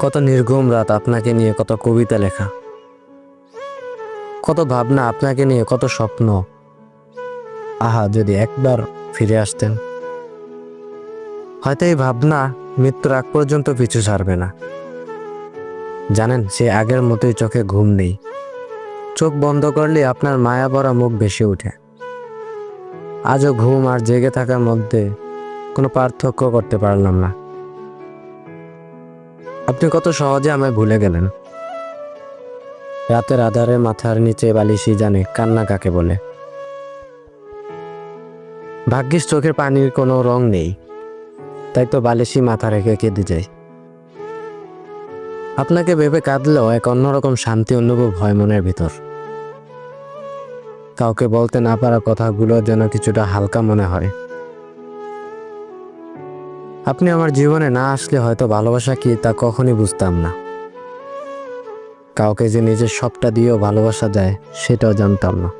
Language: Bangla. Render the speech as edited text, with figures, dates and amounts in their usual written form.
কত নির্ঘুম রাত আপনাকে নিয়ে, কত কবিতা লেখা, কত ভাবনা আপনাকে নিয়ে, কত স্বপ্ন। যদি একবার ফিরে আসতেন, হয়তো এই ভাবনা মৃত্যুর আগ পর্যন্ত পিছু ছাড়বে না। জানেন, সে আগের মতোই চোখে ঘুম নেই। চোখ বন্ধ করলে আপনার মায়া ভরা মুখ ভেসে ওঠে। আজও ঘুম আর জেগে থাকার মধ্যে কোনো পার্থক্য করতে পারলাম না। আপনি কত সহজে আমায় ভুলে গেলেন। রাতের আধারে মাথার নিচে বালিশই জানে কান্না কাকে বলে। ভাগ্যিস চোখের পানির কোনো রং নেই, তাই তো বালিশই মাথা রেখে কেঁদে যায়। আপনাকে ভেবে কাঁদলেও এক অন্যরকম শান্তি অনুভব হয় মনের ভিতর। কাউকে বলতে না পারা কথাগুলো যেন কিছুটা হালকা মনে হয়। আপনি আমার জীবনে না আসলে হয়তো ভালোবাসা কি তা কখনই বুঝতাম না। কাউকে যে নিজের সবটা দিয়েও ভালোবাসা যায় সেটাও জানতাম না।